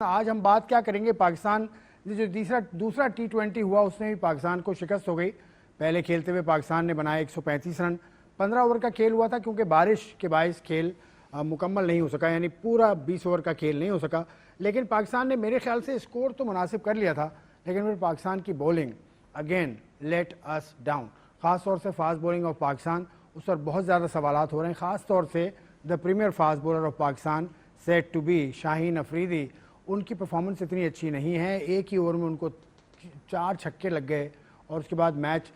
آج ہم بات کیا کریں گے، پاکستان جو دوسرا T20 ہوا اس میں بھی پاکستان کو شکست ہو گئی. پہلے کھیلتے ہوئے پاکستان نے بنائے 135 رن. 15 اوور کا کھیل ہوا تھا کیونکہ بارش کے باعث کھیل مکمل نہیں ہو سکا، یعنی پورا 20 اوور کا کھیل نہیں ہو سکا. لیکن پاکستان نے میرے خیال سے اسکور تو مناسب کر لیا تھا، لیکن پھر پاکستان کی bowling again let us down. خاص طور سے فاسٹ بولنگ آف پاکستان، اس پر بہت زیادہ سوالات ہو رہے ہیں. خاص طور سے the premier fast bowler of Pakistan said to be Shaheen Afridi, ان کی پرفارمنس اتنی اچھی نہیں ہے. ایک ہی اوور میں ان کو 4 چھکے لگ گئے اور اس کے بعد میچ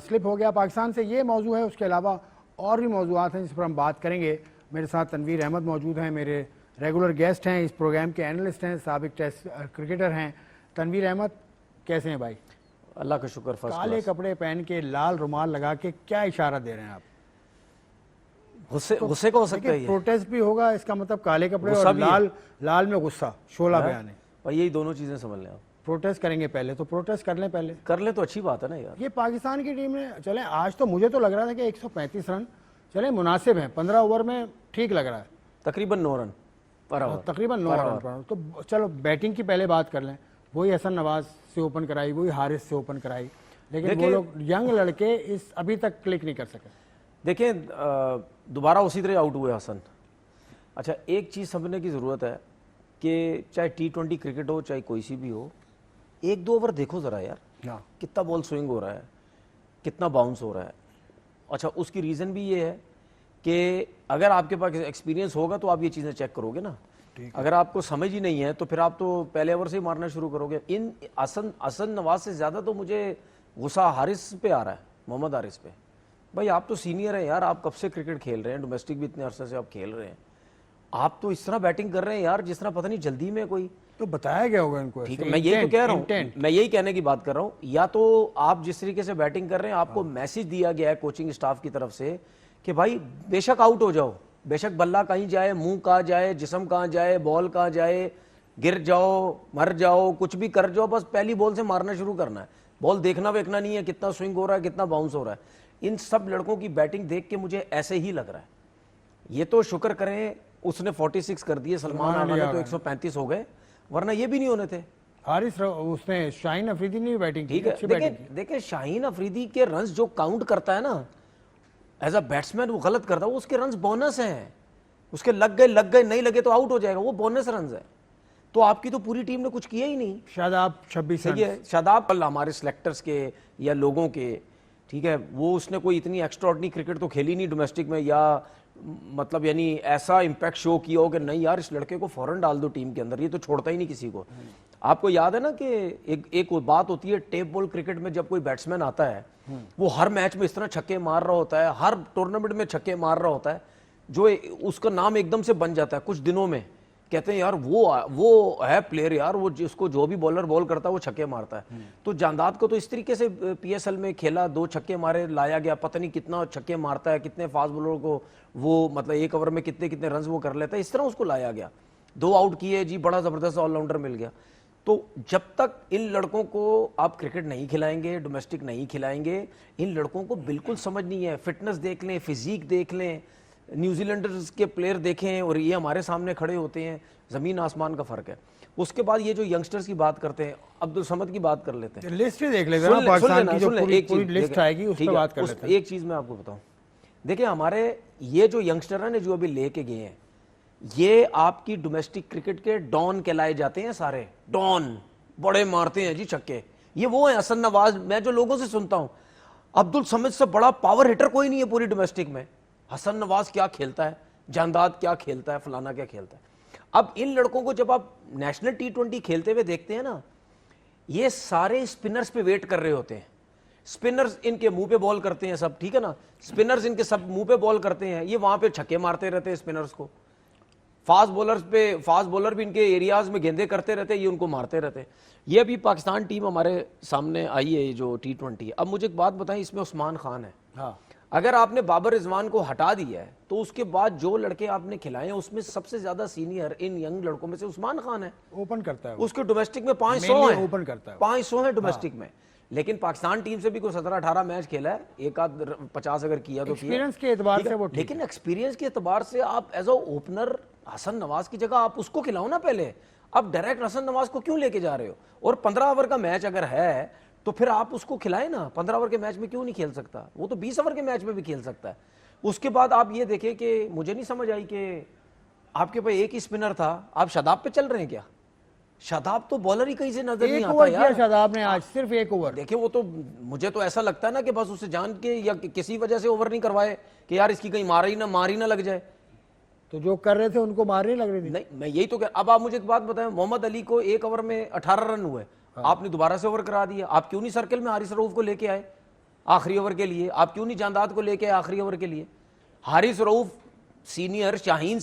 سلپ ہو گیا پاکستان سے. یہ موضوع ہے، اس کے علاوہ اور بھی موضوعات ہیں جس پر ہم بات کریں گے. میرے ساتھ تنویر احمد موجود ہیں، میرے ریگولر گیسٹ ہیں، اس پروگرام کے اینالسٹ ہیں، سابق ٹیسٹ کرکٹر ہیں. تنویر احمد کیسے ہیں بھائی؟ اللہ کا شکر. کالے کپڑے پہن کے لال رومال لگا کے کیا اشارہ دے رہے ہیں آپ؟ غصے کا ہو سکتا ہے، پروٹیسٹ بھی ہوگا، اس کا مطلب کالے کپڑے اور لال میں غصہ، شعلہ بیان ہے. اور یہی دونوں چیزیں سمجھ لیں آپ. پروٹیسٹ کریں گے پہلے تو پروٹیسٹ کر لیں تو اچھی بات ہے نا یار. یہ پاکستان کی ٹیم نے چلیں آج تو مجھے تو لگ رہا تھا کہ 135 رن چلیں مناسب ہیں، 15 اوور میں ٹھیک لگ رہا ہے. تقریباً 9 رن پر اوور. تقریباً 9 رن پر اوور. تو چلو بیٹنگ کی پہلے بات کر لیں. وہی حسن نواز سے اوپن کرائی، وہی حارث سے اوپن کرائی، لیکن وہ لوگ ینگ لڑکے ابھی تک کلک نہیں کر سکے. دیکھیں دوبارہ اسی طرح آؤٹ ہوئے حسن. اچھا ایک چیز سمجھنے کی ضرورت ہے کہ چاہے T20 کرکٹ ہو چاہے کوئی سی بھی ہو، 1-2 اوور دیکھو ذرا یار، کتنا بال سوئنگ ہو رہا ہے، کتنا باؤنس ہو رہا ہے. اچھا اس کی ریزن بھی یہ ہے کہ اگر آپ کے پاس ایکسپیرینس ہوگا تو آپ یہ چیزیں چیک کرو گے نا. اگر آپ کو سمجھ ہی نہیں ہے تو پھر آپ تو پہلے اوور سے ہی مارنا شروع کرو گے. ان حسن نواز سے زیادہ تو مجھے غصہ حارث پہ آ رہا ہے، محمد حارث پہ. بھائی آپ تو سینئر ہیں یار، آپ کب سے کرکٹ کھیل رہے ہیں، ڈومیسٹک بھی اتنے عرصے سے آپ کھیل رہے ہیں. آپ تو اس طرح بیٹنگ کر رہے ہیں یار جس طرح پتہ نہیں جلدی میں کوئی تو بتایا گیا ہوگا ان کو. ٹھیک ہے، میں یہی تو کہہ رہا ہوں، میں یہی کہنے کی بات کر رہا ہوں. یا تو آپ جس طریقے سے بیٹنگ کر رہے ہیں، آپ کو میسج دیا گیا ہے کوچنگ اسٹاف کی طرف سے کہ بھائی بے شک آؤٹ ہو جاؤ، بے شک بلہ کہیں جائے، منہ کہاں جائے، جسم کہاں جائے، بال کہاں جائے، گر جاؤ، مر جاؤ، کچھ بھی کر جاؤ، بس پہلی بال سے مارنا شروع کرنا ہے. بال دیکھنا ویکھنا نہیں ہے کتنا سوئنگ ہو رہا ہے، کتنا باؤنس ہو رہا ہے. ان سب لڑکوں کی بیٹنگ دیکھ کے مجھے ایسے ہی لگ رہا ہے. یہ تو شکر کریں اس نے 46 کر دیے، سلمان آنا نے تو 135 ہو گئے، ورنہ یہ بھی نہیں ہونے تھے. حارث اس نے شاہین افریدی نے بیٹنگ کی. ٹھیک ہے، دیکھیں شاہین افریدی کے رنز جو کاؤنٹ کرتا ہے نا ایز اے بیٹسمین، وہ غلط کرتا ہے. وہ اس کے رنز بونس ہیں، اس کے لگ گئے نہیں لگے تو آؤٹ ہو جائے گا، وہ بونس رنز ہے. تو آپ کی تو پوری ٹیم نے کچھ کیا ہی نہیں. شاداب 26 رن. شاداب ہمارے سلیکٹرز کے یا لوگوں کے، ٹھیک ہے، وہ اس نے کوئی اتنی ایکسٹراڈنری کرکٹ تو کھیلی نہیں ڈومیسٹک میں، یا مطلب یعنی ایسا امپیکٹ شو کیا ہو کہ نہیں یار اس لڑکے کو فوراً ڈال دو ٹیم کے اندر، یہ تو چھوڑتا ہی نہیں کسی کو. آپ کو یاد ہے نا کہ ایک بات ہوتی ہے ٹیپ بال کرکٹ میں، جب کوئی بیٹسمین آتا ہے وہ ہر میچ میں اس طرح چھکے مار رہا ہوتا ہے، ہر ٹورنامنٹ میں چھکے مار رہا ہوتا ہے، جو اس کا نام ایک دم سے بن جاتا ہے کچھ دنوں میں. کہتے ہیں یار وہ ہے پلیئر یار، وہ جس کو جو بھی بالر بال کرتا ہے وہ چھکے مارتا ہے. تو جانداد کو تو اس طریقے سے PSL میں کھیلا، 2 چھکے مارے، لایا گیا، پتہ نہیں کتنا چھکے مارتا ہے، کتنے فاسٹ بالر کو وہ مطلب ایک اوور میں کتنے رنز وہ کر لیتا ہے، اس طرح اس کو لایا گیا. 2 آؤٹ کیے جی، بڑا زبردست آل راؤنڈر مل گیا. تو جب تک ان لڑکوں کو آپ کرکٹ نہیں کھلائیں گے، ڈومیسٹک نہیں کھلائیں گے، ان لڑکوں کو بالکل سمجھ نہیں ہے. فٹنس دیکھ لیں، فزیک دیکھ لیں، نیوزی لینڈرز کے پلیئر دیکھیں اور یہ ہمارے سامنے کھڑے ہوتے ہیں، زمین آسمان کا فرق ہے. اس کے بعد یہ جو ینگسٹرز کی بات کرتے ہیں، عبدالصمد کی بات کر لیتے ہیں. لسٹ دیکھ لیتے ہیں پاکستان کی جو پوری لسٹ آئے گی اس پہ بات کر لیتے ہیں. ایک چیز میں آپ کو بتاؤں، دیکھیں ہمارے یہ جو ینگسٹر ہیں جو ابھی لے کے گئے ہیں، یہ آپ کی ڈومیسٹک کرکٹ کے ڈان کہلائے جاتے ہیں. سارے ڈان بڑے مارتے ہیں جی چھکے. یہ وہ ہیں حسن نواز. میں جو لوگوں سے سنتا ہوں عبدالصمد سے بڑا پاور ہٹر کوئی نہیں ہے پوری ڈومیسٹک میں. حسن نواز کیا کھیلتا ہے، جانداد کیا کھیلتا ہے، فلانا کیا کھیلتا ہے. اب ان لڑکوں کو جب آپ نیشنل T20 کھیلتے ہوئے دیکھتے ہیں نا، یہ سارے سپنرز پہ ویٹ کر رہے ہوتے ہیں. سپنرز ان کے منہ پہ بال کرتے ہیں سب، ٹھیک ہے نا، سپنرز ان کے سب منہ پہ بال کرتے ہیں، یہ وہاں پہ چھکے مارتے رہتے ہیں سپنرز کو. فاسٹ بولر بھی ان کے ایریاز میں گیندے کرتے رہتے ہیں، یہ ان کو مارتے رہتے ہیں. یہ ابھی پاکستان ٹیم ہمارے سامنے آئی ہے جو T20 ہے. اب مجھے ایک بات بتائیں، اس میں عثمان خان ہے. اگر آپ نے بابر رضوان کو ہٹا دیا ہے تو اس کے بعد جو لڑکے آپ نے کھلائے ہیں اس میں سب سے زیادہ سینئر ان ینگ لڑکوں میں سے عثمان خان ہے. اوپن کرتا ہے اس کے ڈومیسٹک میں 500 ہیں، اوپن کرتا ہے 500 ہیں ڈومیسٹک میں. لیکن پاکستان ٹیم سے بھی کوئی 17-18 میچ کھیلا ہے، ایک آدھ 50 اگر کیا تو ایکسپیرینس کے اعتبار سے وہ. لیکن ایکسپیرینس کے اعتبار سے آپ as a opener Hasan Nawaz کی جگہ آپ اس کو کھلاؤ نا پہلے. اب ڈائریکٹ حسن نواز کو کیوں لے کے جا رہے ہو؟ اور 15 اوور کا میچ اگر ہے تو پھر آپ اس کو کھلائیں نا. 15 اوور کے میچ میں کیوں نہیں کھیل سکتا؟ وہ تو 20 اوور کے میچ میں بھی کھیل سکتا ہے. اس کے بعد آپ یہ دیکھیں کہ مجھے نہیں سمجھ آئی کہ آپ کے پاس ایک ہی اسپنر تھا, آپ شاداب پہ چل رہے ہیں کیا؟ شاداب تو بالر ہی کہیں سے نظر نہیں آتا یار. شاداب نے آج صرف ایک اوور. دیکھیں وہ تو مجھے تو ایسا لگتا ہے نا کہ بس اسے جان کے یا کسی وجہ سے اوور نہیں کروائے کہ یار اس کی کہیں مار ہی نہ لگ جائے. تو جو کر رہے تھے ان کو مار نہیں لگ رہی تھی. نہیں میں یہی تو کہ اب آپ مجھے ایک بات بتائیں, محمد علی کو ایک اوور میں 18 رن ہوئے, آپ نے دوبارہ سے اوور کرا دیا. آپ کیوں نہیں سرکل میں حارث رؤوف کو لے کے آئے آخری اوور کے لیے؟ آپ کیوں نہیں جانداد کو لے کے آئے آخری اوور کے لیے؟ حارث رؤوف سینئر, شاہین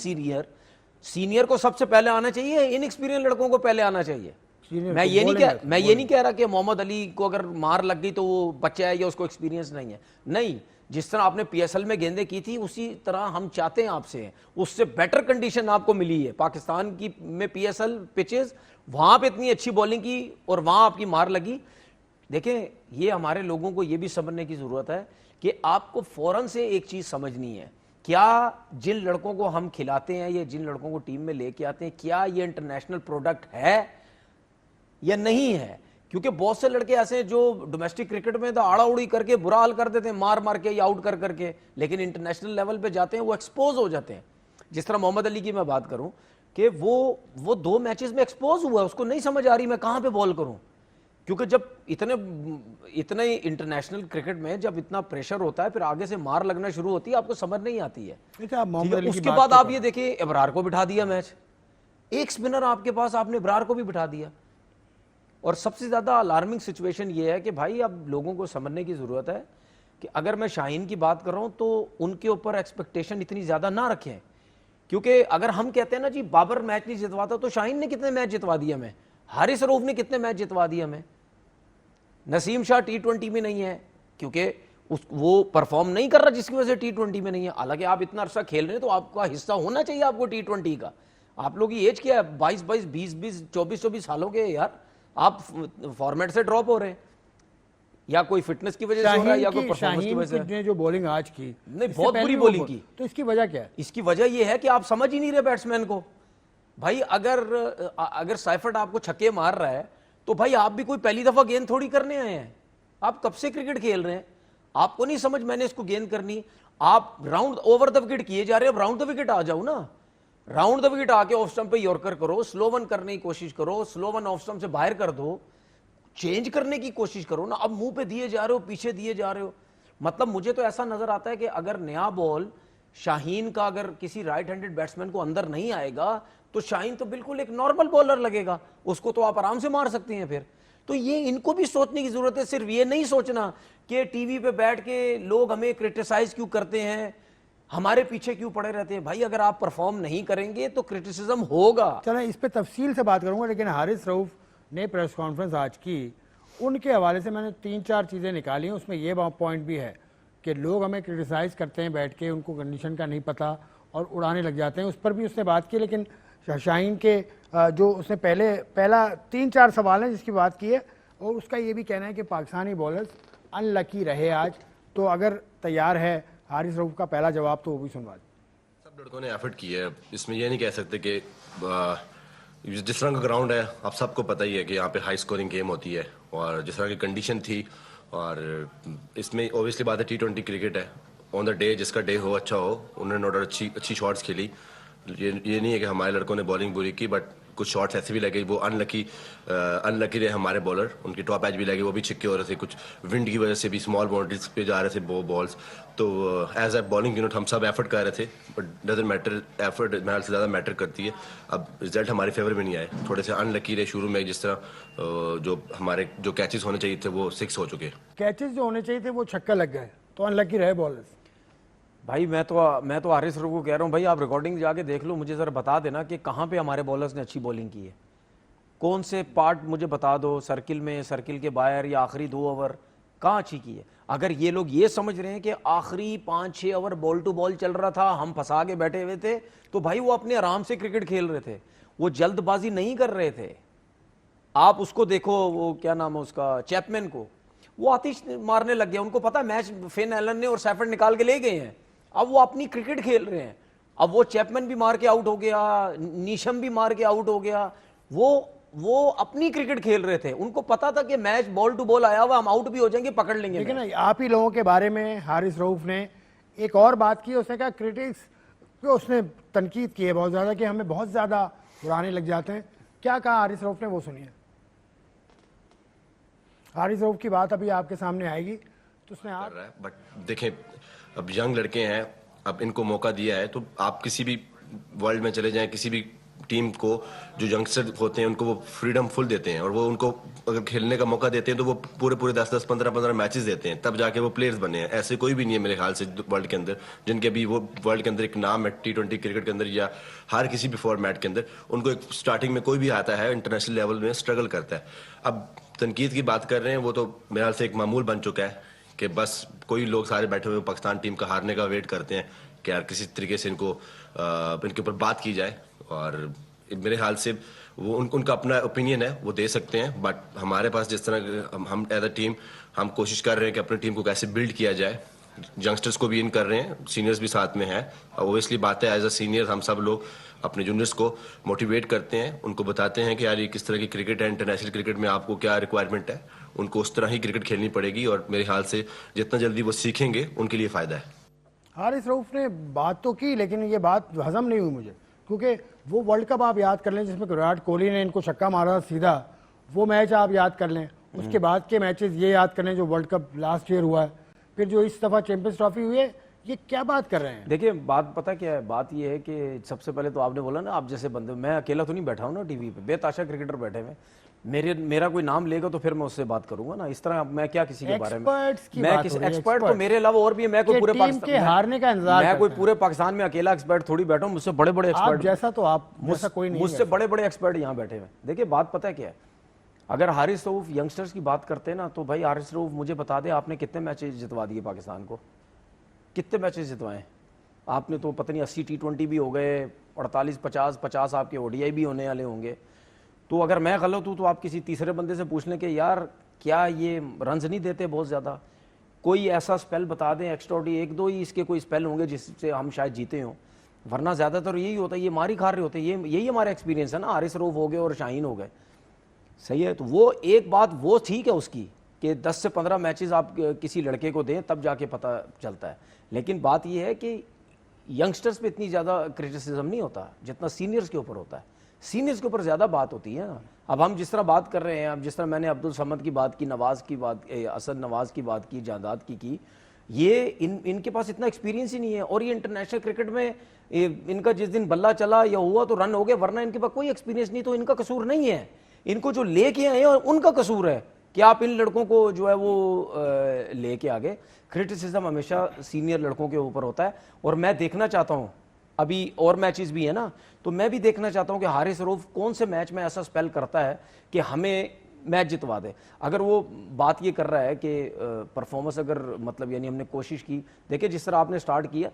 سینئر کو سب سے پہلے آنا چاہیے, ان ایکسپیرینس لڑکوں کو پہلے آنا چاہیے. میں یہ نہیں کہہ رہا کہ محمد علی کو اگر مار لگ گئی تو وہ بچہ ہے یا اس کو ایکسپیرینس نہیں ہے. نہیں, جس طرح آپ نے پی ایس ایل میں گیندیں کی تھی اسی طرح ہم چاہتے ہیں آپ سے, اس سے بیٹر کنڈیشن آپ کو ملی ہے. پاکستان کی میں پی ایس ایل پچز, وہاں پہ اتنی اچھی بولنگ کی اور وہاں آپ کی مار لگی. دیکھیں یہ ہمارے لوگوں کو یہ بھی سمجھنے کی ضرورت ہے کہ آپ کو فوراً سے ایک چیز سمجھنی ہے, کیا جن لڑکوں کو ہم کھلاتے ہیں یا جن لڑکوں کو ٹیم میں لے کے آتے ہیں کیا یہ انٹرنیشنل پروڈکٹ ہے یا نہیں ہے. کیونکہ بہت سے لڑکے ایسے ہیں جو ڈومیسٹک کرکٹ میں تو آڑا اڑی کر کے برا حال کر دیتے ہیں, مار کے یا آؤٹ کر کے, لیکن انٹرنیشنل لیول پہ جاتے ہیں وہ ایکسپوز ہو جاتے ہیں. جس طرح محمد علی کی میں بات کروں کہ وہ 2 میچز میں ایکسپوز ہوا, اس کو نہیں سمجھ آ رہی میں کہاں پہ بال کروں. کیونکہ جب اتنے انٹرنیشنل کرکٹ میں جب اتنا پریشر ہوتا ہے پھر آگے سے مار لگنا شروع ہوتی ہے, آپ کو سمجھ نہیں آتی ہے. اس کے بعد آپ یہ دیکھیں ابرار کو بٹھا دیا میچ, ایک سپنر آپ کے پاس, آپ نے ابرار کو بھی بٹھا دیا. اور سب سے زیادہ الارمنگ سچویشن یہ ہے کہ بھائی اب لوگوں کو سمجھنے کی ضرورت ہے کہ اگر میں شاہین کی بات کر رہا ہوں تو ان کے اوپر ایکسپیکٹیشن اتنی زیادہ نہ رکھیں. کیونکہ اگر ہم کہتے ہیں نا جی بابر میچ نہیں جتواتا, تو شاہین نے کتنے میچ جتوا دیا ہمیں, حارث رؤوف نے کتنے میچ جتوا دیا ہمیں, نسیم شاہ T20 میں نہیں ہے کیونکہ وہ پرفارم نہیں کر رہا جس کی وجہ سے T20 میں نہیں ہے. حالانکہ آپ اتنا عرصہ کھیل رہے ہیں تو آپ کا حصہ ہونا چاہیے آپ کو T20 کا. آپ لوگ کی ایج کیا ہے, 22 20 24 سالوں کے یار, آپ فارمیٹ سے ڈراپ ہو رہے ہیں, یا کوئی فٹنس کی وجہ سے ہو رہا ہے یا کوئی پرفارمنس کی وجہ سے. جو بولنگ آج کی نہیں بہت بری بولنگ کی, تو اس کی وجہ کیا ہے؟ اس کی وجہ یہ ہے کہ آپ سمجھ ہی نہیں رہے بیٹسمین کو. بھائی اگر سائفرٹ آپ کو چھکے مار رہا ہے تو بھائی آپ بھی کوئی پہلی دفعہ گیند تھوڑی کرنے آئے ہیں, آپ کب سے کرکٹ کھیل رہے ہیں, آپ کو نہیں سمجھ میں نے اس کو گیند کرنی. آپ راؤنڈ اوور دا وکٹ کیے جا رہے ہیں, اب راؤنڈ دا وکٹ آ جاؤ نا, راؤنڈ دا وکٹ آ کے آف سٹمپ پہ یورکر کرو, سلو ون کرنے کی کوشش کرو, سلو ون آف سٹمپ سے باہر کر دو, چینج کرنے کی کوشش کرو نا. اب منہ پہ دیے جا رہے ہو, پیچھے دیے جا رہے ہو. مطلب مجھے تو ایسا نظر آتا ہے کہ اگر نیا بال شاہین کا اگر کسی رائٹ ہینڈڈ بیٹسمین کو اندر نہیں آئے گا تو شاہین تو بالکل ایک نارمل بولر لگے گا, اس کو تو آپ آرام سے مار سکتے ہیں. پھر تو یہ ان کو بھی سوچنے کی ضرورت ہے, صرف یہ نہیں سوچنا کہ ٹی وی پہ بیٹھ کے لوگ ہمیں کرٹیسائز کیوں کرتے ہیں, ہمارے پیچھے کیوں پڑے رہتے ہیں. بھائی اگر آپ پرفارم نہیں کریں گے تو کرٹیسزم ہوگا. چلیں اس پہ تفصیل سے بات کروں گا, لیکن حارث رؤوف نے پریس کانفرنس آج کی, ان کے حوالے سے میں نے 3-4 چیزیں نکالی ہیں. اس میں یہ پوائنٹ بھی ہے کہ لوگ ہمیں کرٹیسائز کرتے ہیں بیٹھ کے, ان کو کنڈیشن کا نہیں پتہ اور اڑانے لگ جاتے ہیں. اس پر بھی اس نے بات کی, لیکن شاہین کے جو اس نے پہلا 3-4 سوال ہیں جس کی بات کی ہے, اور اس کا یہ بھی کہنا ہے کہ پاکستانی بولرز ان لکی رہے آج. تو اگر تیار ہے حارث رؤوف کا پہلا جواب تو وہ بھی سنوا دیں. سب لڑکوں نے ایفرٹ کی ہے, اس میں یہ نہیں کہہ سکتے کہ جس طرح کا گراؤنڈ ہے آپ سب کو پتہ ہی ہے کہ یہاں پہ ہائی اسکورنگ گیم ہوتی ہے, اور جس طرح کی کنڈیشن تھی, اور اس میں اوبیسلی بات ہے T20 کرکٹ ہے, آن دا ڈے جس کا ڈے ہو اچھا ہو, انہوں نے نوٹ اچھی شاٹس کھیلی. یہ نہیں ہے کہ ہمارے لڑکوں نے بالنگ بری کی, بٹ کچھ شاٹس ایسے بھی لگے وہ ان لکی رہے ہمارے بالر, ان کے ٹاپ ایج بھی لگے وہ بھی چھکے ہو رہے تھے, کچھ ونڈ کی وجہ سے بھی اسمال باؤنڈریز پہ جا رہے تھے وہ بالس. تو ایز اے بالنگ یونٹ ہم سب ایفرٹ کر رہے تھے, بٹ ڈزنٹ میٹر, ایفرٹ میرے سے زیادہ میٹر کرتی ہے. اب رزلٹ ہمارے فیور میں نہیں آئے, تھوڑے سے ان لکی رہے شروع میں, جس طرح جو ہمارے جو کیچز ہونے چاہیے تھے وہ 6 ہو چکے, کیچز جو ہونے چاہیے تھے وہ چھکا لگ گئے, تو ان لکی رہے بالرز. بھائی میں تو حارث رؤوف کو کہہ رہا ہوں, بھائی آپ ریکارڈنگ جا کے دیکھ لو, مجھے ذرا بتا دینا کہ کہاں پہ ہمارے بالرز نے اچھی بولنگ کی ہے, کون سے پارٹ مجھے بتا دو, سرکل میں, سرکل کے باہر, یا آخری 2 اوور کہاں اچھی کی ہے. اگر یہ لوگ یہ سمجھ رہے ہیں کہ آخری 5-6 اوور بال ٹو بال چل رہا تھا, ہم پھنسا کے بیٹھے ہوئے تھے, تو بھائی وہ اپنے آرام سے کرکٹ کھیل رہے تھے, وہ جلد بازی نہیں کر رہے تھے. آپ اس کو دیکھو, وہ کیا نام ہے اس کا, چیپمین کو, وہ آتش مارنے لگ گیا, ان کو پتا میچ فین ایلن نے اور سیفرڈ نکال کے لے گئے ہیں, اب وہ اپنی کرکٹ کھیل رہے ہیں. اب وہ چیپمین بھی مار کے آؤٹ ہو گیا, نیشم بھی مار کے آؤٹ ہو گیا, وہ اپنی کرکٹ کھیل رہے تھے, ان کو پتا تھا کہ میچ بال ٹو بال آیا ہوا, ہم آؤٹ بھی ہو جائیں گے, پکڑ لیں گے. لیکن آپ ہی لوگوں کے بارے میں حارث رؤف نے ایک اور بات کی, اس نے کہا کرٹکس کو اس نے تنقید کی ہے بہت زیادہ کہ ہمیں بہت زیادہ اڑانے لگ جاتے ہیں. کیا کہا حارث رؤف نے, وہ سنیے. حارث رؤف کی بات ابھی آپ کے سامنے آئے گی. تو اس نے کر رہا ہے, بٹ دیکھیں اب ینگ لڑکے ہیں, اب ان کو موقع دیا ہے, تو آپ کسی بھی ورلڈ میں چلے جائیں, کسی بھی ٹیم کو جو ینگسٹر ہوتے ہیں ان کو وہ فریڈم فل دیتے ہیں, اور وہ ان کو اگر کھیلنے کا موقع دیتے ہیں تو وہ پورے 10 15 میچز دیتے ہیں, تب جا کے وہ پلیئرز بنے ہیں. ایسے کوئی بھی نہیں ہے میرے خیال سے ورلڈ کے اندر جن کے ابھی وہ ورلڈ کے اندر ایک نام ہے T20 کرکٹ کے اندر یا ہر کسی بھی فارمیٹ کے اندر. ان کو ایک اسٹارٹنگ میں کوئی بھی آتا ہے انٹرنیشنل لیول میں اسٹرگل کرتا ہے. اب تنقید کی بات کر رہے ہیں, وہ تو میرے خیال سے ایک معمول بن چکا ہے کہ بس کوئی لوگ سارے بیٹھے ہوئے پاکستان ٹیم کا ہارنے کا ویٹ کرتے ہیں کہ یار کسی طریقے سے ان کے اوپر بات کی جائے. اور میرے خیال سے وہ ان کا اپنا اوپینین ہے, وہ دے سکتے ہیں, بٹ ہمارے پاس جس طرح ہم ایز اے ٹیم ہم کوشش کر رہے ہیں کہ اپنی ٹیم کو کیسے بلڈ کیا جائے. ینگسٹرز کو بھی ان کر رہے ہیں, سینئرز بھی ساتھ میں ہیں. اوبیسلی بات ہے ایز اے سینئر ہم سب لوگ اپنے جونیئرس کو موٹیویٹ کرتے ہیں, ان کو بتاتے ہیں کہ یار یہ کس طرح کی کرکٹ ہے, انٹرنیشنل کرکٹ میں آپ کو کیا ریکوائرمنٹ ہے, ان کو اس طرح ہی کرکٹ کھیلنی پڑے گی. اور میرے خیال سے جتنا جلدی وہ سیکھیں گے ان کے لیے فائدہ ہے. حارث رؤف نے بات تو کی, لیکن یہ بات ہضم نہیں ہوئی مجھے, کیونکہ وہ ورلڈ کپ آپ یاد کر لیں جس میں وراٹ کوہلی نے ان کو چھکا مارا سیدھا, وہ میچ آپ یاد کر لیں. اس کے بعد کے میچز یہ یاد کر لیں جو ورلڈ کپ لاسٹ ایئر ہوا ہے, پھر جو اس دفعہ چیمپئنز ٹرافی ہوئی ہے. یہ کیا بات کر رہے ہیں؟ دیکھیں بات پتہ کیا ہے, بات یہ ہے کہ سب سے پہلے تو آپ نے بولا نا آپ جیسے بندے, میں اکیلا تو نہیں بیٹھا ہوں نا ٹی وی پہ, بے تاشا کرکٹر بیٹھے ہوئے, میرا کوئی نام لے گا تو پھر میں اس سے بات کروں گا نا. اس طرح میں کیا کسی کے بارے میں کسی ایکسپرٹ تو میرے علاوہ اور بھی ہے, میں کوئی پورے پاکستان کے ہارنے کا انتظار, میں کوئی پورے پاکستان میں اکیلا ایکسپرٹ تھوڑی بیٹھا ہوں. مجھ سے بڑے ایکسپرٹ جیسا تو آپ جیسا کوئی نہیں, مجھ سے بڑے ایکسپرٹ یہاں بیٹھے ہوئے. دیکھیں بات پتہ کیا ہے, اگر حارث رؤف ینگسٹرز کی بات کرتے ہیں نا, تو بھائی حارث رؤف مجھے بتا دیں آپ نے کتنے میچز جتوا دیے پاکستان کو, کتنے میچز جتوائے آپ نے؟ تو پتہ نہیں 80 T20 بھی ہو گئے, 48 50 آپ کے ODI بھی ہونے والے ہوں گے. تو اگر میں غلط ہوں تو آپ کسی تیسرے بندے سے پوچھ لیں کہ یار کیا یہ رنز نہیں دیتے بہت زیادہ, کوئی ایسا سپیل بتا دیں ایکسٹراڈی, ایک دو ہی اس کے کوئی سپیل ہوں گے جس سے ہم شاید جیتے ہوں, ورنہ زیادہ تر یہی ہوتا ہے, یہ ماری کھا رہے ہوتے ہیں. یہی ہمارا ایکسپیرینس ہے نا. حارث رؤف ہو گئے اور شاہین ہو گئے, صحیح ہے. تو وہ ایک بات وہ ٹھیک ہے اس کی کہ 10 سے 15 میچز آپ کسی لڑکے کو دیں تب جا کے پتہ چلتا ہے, لیکن بات یہ ہے کہ ینگسٹرز پہ اتنی زیادہ کرٹیسزم نہیں ہوتا جتنا سینئرز کے اوپر ہوتا ہے. سینئرز کے اوپر زیادہ بات ہوتی ہے نا. اب ہم جس طرح بات کر رہے ہیں, اب جس طرح میں نے عبدالصمد کی بات کی, نواز کی بات, اسد نواز کی بات کی, جانداد کی, یہ ان کے پاس اتنا ایکسپیرینس ہی نہیں ہے. اور یہ انٹرنیشنل کرکٹ میں ان کا جس دن بلہ چلا یا ہوا تو رن ہو گئے, ورنہ ان کے پاس کوئی ایکسپیرینس نہیں. تو ان کا قصور نہیں ہے, ان کو جو لے کے آئے ہیں ان کا قصور ہے کہ آپ ان لڑکوں کو جو ہے وہ لے کے آگے. کرٹیسزم ہمیشہ سینئر لڑکوں کے اوپر ہوتا ہے. اور میں دیکھنا چاہتا ہوں, ابھی اور میچز بھی ہیں نا, تو میں بھی دیکھنا چاہتا ہوں کہ حارث رؤف کون سے میچ میں ایسا سپیل کرتا ہے کہ ہمیں میچ جتوا دے. اگر وہ بات یہ کر رہا ہے کہ پرفارمنس اگر مطلب یعنی ہم نے کوشش کی, دیکھیں جس طرح آپ نے سٹارٹ کیا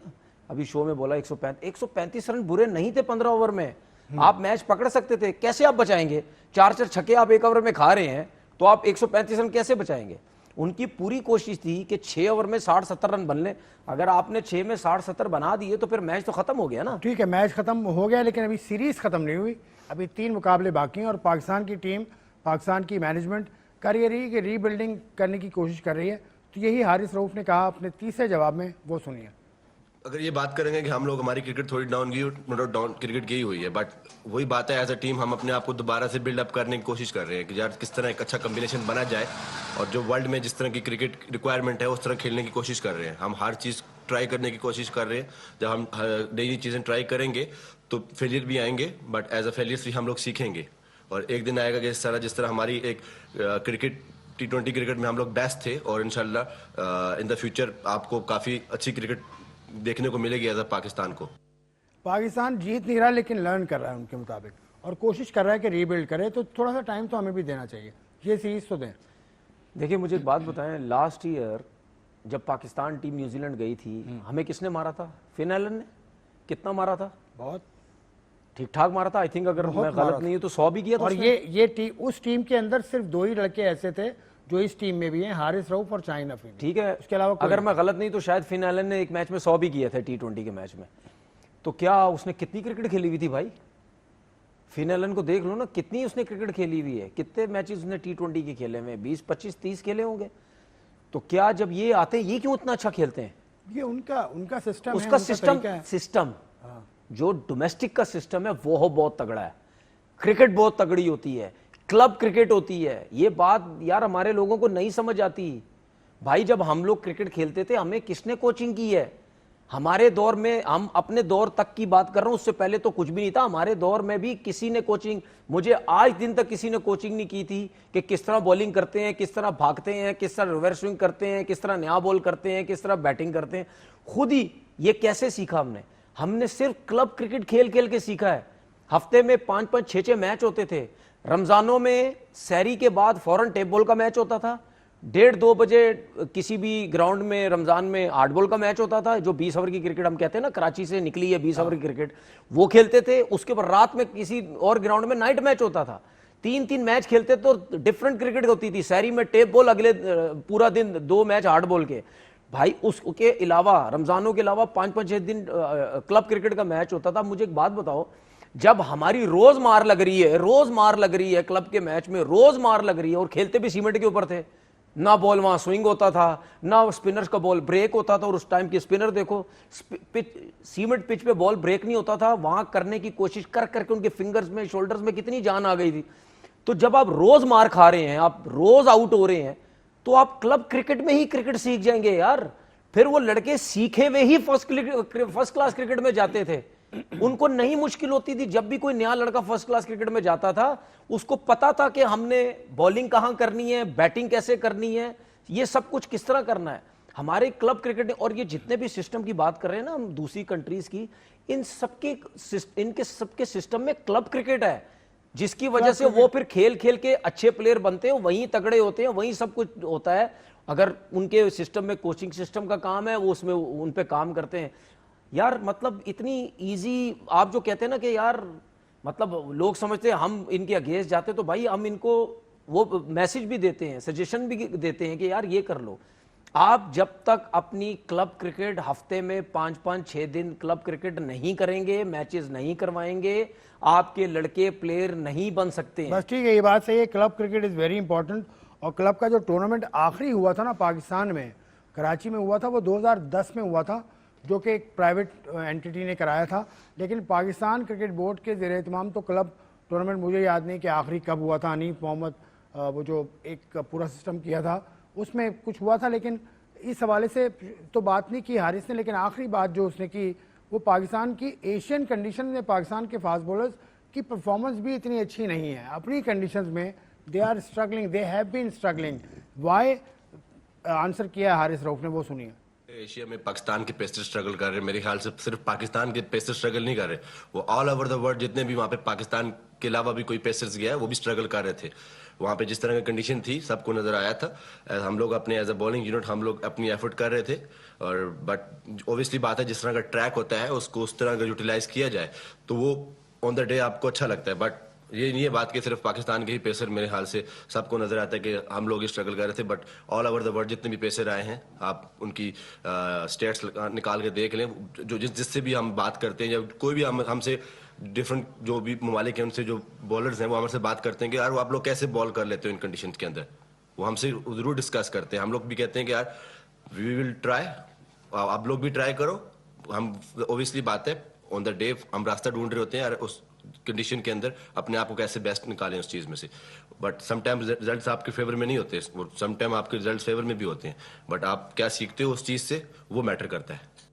ابھی شو میں بولا 135 رن برے نہیں تھے 15 اوور میں, آپ میچ پکڑ سکتے تھے. کیسے آپ بچائیں گے؟ 4 چھکے آپ 1 اوور میں کھا رہے ہیں, تو آپ 135 رن کیسے بچائیں گے؟ ان کی پوری کوشش تھی کہ 6 اوور میں 60-70 رن بن لیں. اگر آپ نے 6 میں 60-70 بنا دیے تو پھر میچ تو ختم ہو گیا نا. ٹھیک ہے میچ ختم ہو گیا, لیکن ابھی سیریز ختم نہیں ہوئی, ابھی 3 مقابلے باقی ہیں. اور پاکستان کی ٹیم, پاکستان کی مینجمنٹ کر یہ رہی کہ ری بلڈنگ کرنے کی کوشش کر رہی ہے. تو یہی حارث رؤف نے کہا اپنے تیسرے جواب میں, وہ سنیے. اگر یہ بات کریں گے کہ ہم لوگ ہماری کرکٹ تھوڑی ڈاؤن کرکٹ گئی ہوئی ہے, بٹ وہی بات ہے ایز اے ٹیم ہم اپنے آپ کو دوبارہ سے بلڈ اپ کرنے کی کوشش کر رہے ہیں کہ یار کس طرح ایک اچھا کمبینیشن بنا جائے, اور جو ورلڈ میں جس طرح کی کرکٹ ریکوائرمنٹ ہے اس طرح کھیلنے کی کوشش کر رہے ہیں. ہم ہر چیز ٹرائی کرنے کی کوشش کر رہے ہیں. جب ہم نئی نئی چیزیں ٹرائی کریں گے تو فیلئر بھی آئیں گے, بٹ ایز اے فیلئر بھی ہم لوگ سیکھیں گے. اور ایک دن آئے گا کہ جس طرح ہماری ایک کرکٹ T20 کرکٹ میں ہم لوگ بیسٹ تھے, اور انشاءاللہ ان دا فیوچر آپ کو کافی اچھی کرکٹ دیکھنے کو ملے گی ایز اے پاکستان کو. پاکستان جیت نہیں رہا لیکن لرن کر رہا ہے ان کے مطابق, اور کوشش کر رہا ہے کہ ری بلڈ کرے. تو تھوڑا سا ٹائم تو ہمیں بھی دینا چاہیے, یہ سیریز تو دیں. دیکھیں مجھے ایک بات بتائیں, لاسٹ ایئر جب پاکستان ٹیم نیوزی لینڈ گئی تھی, ہمیں کس نے مارا تھا؟ فن ایلن نے. کتنا مارا تھا؟ بہت ٹھیک ٹھاک مارا تھا. آئی تھنک اگر میں غلط نہیں ہوں تو 100 بھی کیا تھا. اور یہ اس ٹیم کے اندر صرف 2 ہی لڑکے ایسے تھے جو اس ٹیم میں بھی ہیں, حارث رؤف اور شاہین افریدی. ٹھیک ہے, اس کے علاوہ اگر میں غلط نہیں تو شاید فن ایلن نے ایک میچ میں 100 بھی کیا تھا T20 کے میچ میں. تو کیا اس نے کتنی کرکٹ کھیلی ہوئی تھی بھائی؟ فن ایلن کو دیکھ لو نا, کتنی اس نے کرکٹ کھیلی ہوئی ہے, کتنے میچز اس نے T20 کے کھیلے ہوئے, 20 25 30 کھیلے ہوں گے. تو کیا جب یہ آتے ہیں, یہ کیوں اتنا اچھا کھیلتے ہیں؟ یہ ان کا سسٹم ہے, اس کا سسٹم ہاں. جو ڈومیسٹک کا سسٹم ہے وہ بہت تگڑا ہے. کرکٹ بہت تگڑی ہوتی ہے, کلب کرکٹ ہوتی ہے. یہ بات یار ہمارے لوگوں کو نہیں سمجھ آتی بھائی. جب ہم لوگ کرکٹ کھیلتے تھے ہمیں کس نے کوچنگ کی ہے؟ ہمارے دور میں, ہم اپنے دور تک کی بات کر رہا ہوں, اس سے پہلے تو کچھ بھی نہیں تھا. ہمارے دور میں بھی کسی نے کوچنگ, مجھے آج دن تک کسی نے کوچنگ نہیں کی تھی کہ کس طرح بولنگ کرتے ہیں, کس طرح بھاگتے ہیں, کس طرح ریورس سوئنگ کرتے ہیں, کس طرح نیا بال کرتے ہیں, کس طرح بیٹنگ کرتے ہیں. خود ہی یہ کیسے سیکھا ہم نے صرف کلب کرکٹ کھیل کھیل کے سیکھا ہے. ہفتے میں 5 6 میچ ہوتے تھے. رمضانوں میں سحری کے بعد فوراً ٹیپ بال کا میچ ہوتا تھا. 1:30 2 بجے کسی بھی گراؤنڈ میں رمضان میں 8 بال کا میچ ہوتا تھا, جو 20 اوور کی کرکٹ ہم کہتے ہیں نا, کراچی سے نکلی ہے 20 اوور کی کرکٹ, وہ کھیلتے تھے. اس کے بعد رات میں کسی اور گراؤنڈ میں نائٹ میچ ہوتا تھا. 3 میچ کھیلتے تو ڈفرنٹ کرکٹ ہوتی تھی. سحری میں ٹیپ بال, اگلے پورا دن 2 میچ 8 بال کے. بھائی اس کے علاوہ, رمضانوں کے علاوہ 5 6 دن کلب کرکٹ کا میچ ہوتا تھا. مجھے ایک بات بتاؤ, جب ہماری روز مار لگ رہی ہے کلب کے میچ میں, روز مار لگ رہی ہے, اور کھیلتے بھی سیمنٹ کے اوپر تھے, نہ بال وہاں سوئنگ ہوتا تھا, نہ اسپنرز کا بال بریک ہوتا تھا. اور اس ٹائم کی اسپنر دیکھو, سیمنٹ پچ پہ بال بریک نہیں ہوتا تھا. وہاں کرنے کی کوشش کر کے ان کے فنگرز میں, شولڈرز میں کتنی جان آ گئی تھی. تو جب آپ روز مار کھا رہے ہیں, آپ روز آؤٹ ہو رہے ہیں, تو آپ کلب کرکٹ میں ہی کرکٹ سیکھ جائیں گے یار. پھر وہ لڑکے سیکھے ہوئے ہی فرسٹ کلاس کرکٹ میں جاتے تھے. ان کو نہیں مشکل ہوتی تھی. جب بھی کوئی نیا لڑکا فرسٹ کلاس کرکٹ میں جاتا تھا, اس کو پتا تھا کہ ہم نے بولنگ کہاں کرنی ہے, بیٹنگ کیسے کرنی ہے, یہ سب کچھ کس طرح کرنا ہے. ہمارے کلب کرکٹ, اور یہ جتنے بھی سسٹم کی بات کر رہے ہیں نا ہم دوسری کنٹریز کی, ان کے سب کے سسٹم میں کلب کرکٹ ہے, جس کی وجہ سے وہ پھر کھیل کھیل کے اچھے پلیئر بنتے ہیں, وہیں تگڑے ہوتے ہیں, وہیں سب کچھ ہوتا ہے. اگر ان کے سسٹم میں کوچنگ سسٹم کا کام ہے, وہ اس میں ان پہ کام کرتے ہیں. یار مطلب اتنی ایزی, آپ جو کہتے ہیں نا کہ یار مطلب لوگ سمجھتے ہیں ہم ان کے اگینسٹ جاتے, تو بھائی ہم ان کو وہ میسج بھی دیتے ہیں, سجیشن بھی دیتے ہیں کہ یار یہ کر لو. آپ جب تک اپنی کلب کرکٹ ہفتے میں 5 6 دن کلب کرکٹ نہیں کریں گے, میچز نہیں کروائیں گے, آپ کے لڑکے پلیئر نہیں بن سکتے. بس ٹھیک ہے, یہ بات صحیح ہے. Club cricket is very important. اور کلب کا جو ٹورنامنٹ آخری ہوا تھا نا پاکستان میں, کراچی میں ہوا تھا, وہ 2010 میں ہوا تھا, جو کہ ایک پرائیویٹ اینٹی نے کرایا تھا. لیکن پاکستان کرکٹ بورڈ کے زیر اہتمام تو کلب ٹورنامنٹ, مجھے یاد نہیں کہ آخری کب ہوا تھا. حنیف محمد وہ جو ایک پورا سسٹم کیا تھا اس میں کچھ ہوا تھا, لیکن اس حوالے سے تو بات نہیں کی حارث نے. لیکن آخری بات جو اس نے کی وہ پاکستان کی ایشین کنڈیشن میں پاکستان کے فاسٹ بولرز کی پرفارمنس بھی اتنی اچھی نہیں ہے. اپنی کنڈیشنز میں they are struggling, they have been struggling. Why answer کیا ہے حارث رؤف نے, وہ سنیے. ایشیا میں پاکستان کے پیسر اسٹرگل کر رہے ہیں. میرے خیال سے صرف پاکستان کے پیسر اسٹرگل نہیں کر رہے, وہ آل اوور دا ورلڈ جتنے بھی وہاں پہ پاکستان کے علاوہ بھی کوئی پیسرز گیا ہے وہ بھی اسٹرگل کر رہے تھے. وہاں پہ جس طرح کی کنڈیشن تھی سب کو نظر آیا تھا. ہم لوگ اپنے ایز اے بالنگ یونٹ ہم لوگ اپنی ایفرٹ کر رہے تھے, اور بٹ اوبیسلی بات ہے جس طرح کا ٹریک ہوتا ہے اس کو اس طرح کا یوٹیلائز کیا جائے تو وہ آن دا ڈے آپ کو اچھا لگتا ہے. بٹ یہ نہیں ہے بات کہ صرف پاکستان کے ہی پیسر, میرے خیال سے سب کو نظر آتا ہے کہ ہم لوگ اسٹرگل کر رہے تھے. But all over the world جتنے بھی پیسر آئے ہیں, آپ ان کی اسٹیٹس نکال کے دیکھ لیں, جو جس سے بھی ہم بات کرتے ہیں, یا کوئی بھی ہم سے ڈفرنٹ جو بھی ممالک ہیں ان سے جو بالرز ہیں وہ ہم سے بات کرتے ہیں کہ یار وہ آپ لوگ کیسے بال کر لیتے ہو ان کنڈیشنز کے اندر, وہ ہم سے ضرور ڈسکس کرتے ہیں. ہم لوگ بھی کہتے ہیں کہ یار وی ول ٹرائی, آپ لوگ بھی ٹرائی کرو. ہم اوبیسلی بات ہے آن دا ڈے ہم راستہ ڈھونڈ رہے ہوتے ہیں یار اس کنڈیشن کے اندر اپنے آپ کو کیسے بیسٹ نکالیں اس چیز میں سے. بٹ سم ٹائم رزلٹس آپ کے فیور میں نہیں ہوتے, سم ٹائم آپ کے رزلٹس فیور میں بھی ہوتے ہیں, بٹ آپ کیا سیکھتے ہو اس چیز سے وہ میٹر کرتا ہے.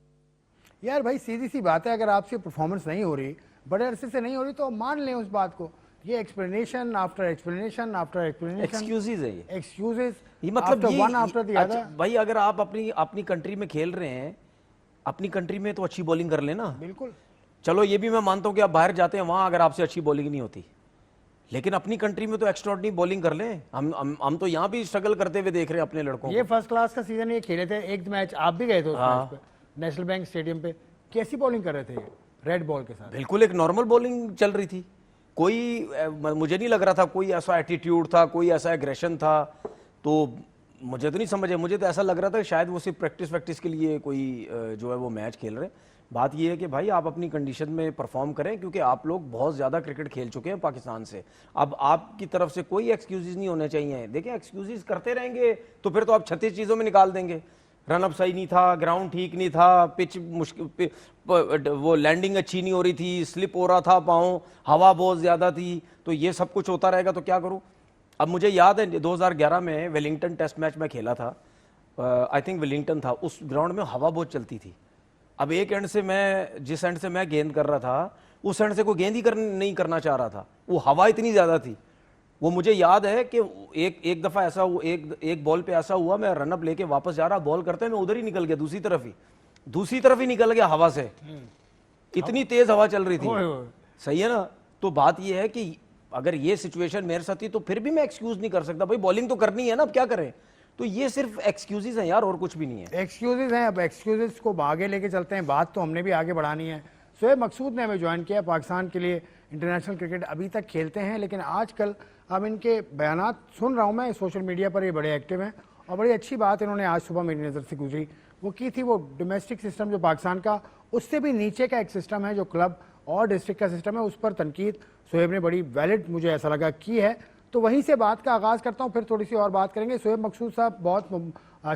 یار بھائی سیدھی سی بات ہے, اگر آپ سے پرفارمنس نہیں ہو رہی, بڑے عرصے سے نہیں ہو رہی, تو مان لیں اس بات کو. یہ explanation after explanation after explanation, excuses ہے یہ, ایکسکیوزز, یہ مطلب after one after the other. بھائی اگر آپ اپنی کنٹری میں کھیل رہے ہیں, اپنی کنٹری میں تو اچھی بولنگ کر لیں نا. بالکل. چلو یہ بھی میں مانتا ہوں کہ آپ باہر جاتے ہیں وہاں اگر آپ سے اچھی بولنگ نہیں ہوتی, لیکن اپنی کنٹری میں تو ایکسٹراڈنری بولنگ کر لیں. ہم تو یہاں بھی اسٹرگل کرتے ہوئے دیکھ رہے ہیں اپنے لڑکوں کو. یہ فرسٹ کلاس کا سیزن یہ کھیلے تھے, ایک میچ آپ بھی گئے تھے اس میچ پہ, نیشنل بینک اسٹیڈیم پہ. کیسی بولنگ کر رہے تھے یہ ریڈ بال کے ساتھ؟ بالکل ایک نارمل بولنگ چل رہی تھی, کوئی مجھے نہیں لگ رہا تھا کوئی ایسا ایٹیٹیوڈ تھا, کوئی ایسا ایگریشن تھا. تو مجھے تو نہیں سمجھے, مجھے تو ایسا لگ رہا تھا کہ شاید وہ صرف پریکٹس کے لیے کوئی جو ہے وہ میچ کھیل رہے. بات یہ ہے کہ بھائی آپ اپنی کنڈیشن میں پرفارم کریں, کیونکہ آپ لوگ بہت زیادہ کرکٹ کھیل چکے ہیں پاکستان سے. اب آپ کی طرف سے کوئی ایکسکیوزز نہیں ہونے چاہیے. دیکھیں ایکسکیوزز کرتے رہیں گے تو پھر تو آپ 36 چیزوں میں نکال دیں گے. رن اپ صحیح نہیں تھا, گراؤنڈ ٹھیک نہیں تھا, پچ مشکل, وہ لینڈنگ اچھی نہیں ہو رہی تھی, سلپ ہو رہا تھا پاؤں, ہوا بہت زیادہ تھی, تو یہ سب کچھ ہوتا رہے گا تو کیا کروں. اب مجھے یاد ہے 2011 میں ویلنگٹن ٹیسٹ میچ میں کھیلا تھا, آئی تھنک ویلنگٹن تھا, اس گراؤنڈ میں ہوا بہت چلتی تھی. اب ایک اینڈ سے میں, جس اینڈ سے میں گیند کر رہا تھا اس اینڈ سے کوئی گیند ہی نہیں کرنا چاہ رہا تھا, وہ ہوا اتنی زیادہ تھی. وہ مجھے یاد ہے کہ ایک دفعہ ایسا ہوا, ایک بال پہ ایسا ہوا, میں رن اپ لے کے واپس جا رہا, بال کرتے میں ادھر ہی نکل گیا, دوسری طرف ہی نکل گیا ہوا سے, اتنی تیز ہوا چل رہی تھی. صحیح ہے نا. تو بات یہ ہے کہ اگر یہ سچویشن میرے ساتھ تھی تو پھر بھی میں ایکسکیوز نہیں کر سکتا, بھائی بالنگ تو کرنی ہے نا, اب کیا کریں. تو یہ صرف ایکسکیوزز ہیں یار, اور کچھ بھی نہیں ہے. ایکسکیوزز ہیں. اب ایکسکیوزز کو آگے لے کے چلتے ہیں, بات تو ہم نے بھی آگے بڑھانی ہے. شعیب مقصود نے ہمیں جوائن کیا پاکستان کے لیے. انٹرنیشنل کرکٹ ابھی تک کھیلتے ہیں, لیکن آج کل اب ان کے بیانات سن رہا ہوں میں سوشل میڈیا پر, یہ بڑے ایکٹیو ہیں, اور بڑی اچھی بات انہوں نے آج صبح میری نظر سے گزری وہ کی تھی. وہ ڈومیسٹک سسٹم جو پاکستان کا, اس سے بھی نیچے کا ایک سسٹم ہے جو کلب اور ڈسٹرکٹ کا سسٹم ہے, اس پر تنقید شعیب نے بڑی ویلڈ مجھے ایسا لگا کی ہے. تو وہیں سے بات کا آغاز کرتا ہوں, پھر تھوڑی سی اور بات کریں گے. شعیب مقصود صاحب بہت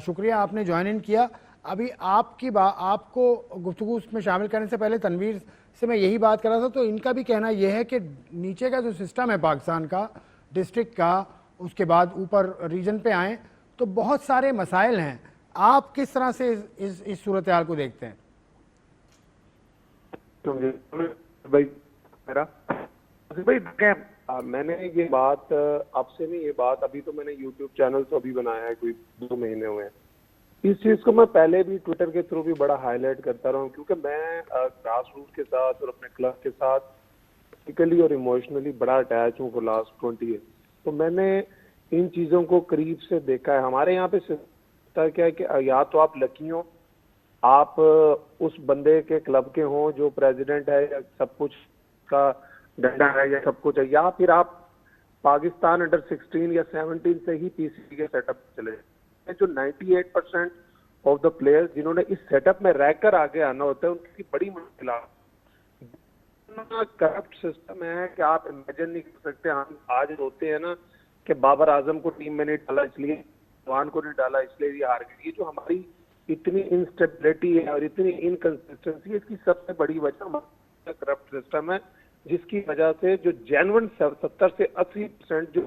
شکریہ, آپ نے جوائن ان کیا. ابھی آپ کو گفتگو اس میں شامل کرنے سے پہلے تنویر سے میں یہی بات کر رہا تھا, تو ان کا بھی کہنا یہ ہے کہ نیچے کا جو سسٹم ہے پاکستان کا, ڈسٹرکٹ کا, اس کے بعد اوپر ریجن پہ آئیں تو بہت سارے مسائل ہیں. آپ کس طرح سے اس صورتحال کو دیکھتے ہیں؟ میں نے یہ بات آپ سے نہیں, یہ بات ابھی تو میں نے یوٹیوب چینل تو ابھی بنایا ہے, کوئی 2 مہینے ہوئے ہیں. اس چیز کو میں پہلے بھی ٹویٹر کے تھرو بھی بڑا ہائی لائٹ کرتا رہا ہوں, کیونکہ میں گراس روٹ کے ساتھ اور اپنے کلب کے ساتھ فزیکلی اور ایموشنلی بڑا اٹیچ ہوں فور لاسٹ 20 ایئر. تو میں نے ان چیزوں کو قریب سے دیکھا ہے. ہمارے یہاں پہ کیا ہے کہ یا تو آپ لکی ہوں, آپ اس بندے کے کلب کے ہوں جو پریزیڈنٹ ہے یا سب کچھ کا ڈنڈا ہے یا سب کچھ ہے, یا پھر آپ پاکستان انڈر 16 یا 17 سے ہی پی سی کے سیٹ اپ چلے. جو 98% آف دا پلیئر جنہوں نے اس سیٹ اپ میں رہ کر آگے آنا ہوتا ہے, ان کی بڑی مشکلات. کرپٹ سسٹم ہے کہ آپ امیجن نہیں کر سکتے. ہم آج ہوتے ہیں نا کہ بابر اعظم کو ٹیم میں نہیں ڈالا اس لیے, جوان کو نہیں ڈالا اس لیے یہ ہار گئی. یہ جو ہماری اتنی انسٹیبلٹی ہے اور اتنی انکنسسٹنسی, اس کی سب سے بڑی وجہ کرپٹ سسٹم ہے, جس کی وجہ سے جو جینون 70 سے 80% جو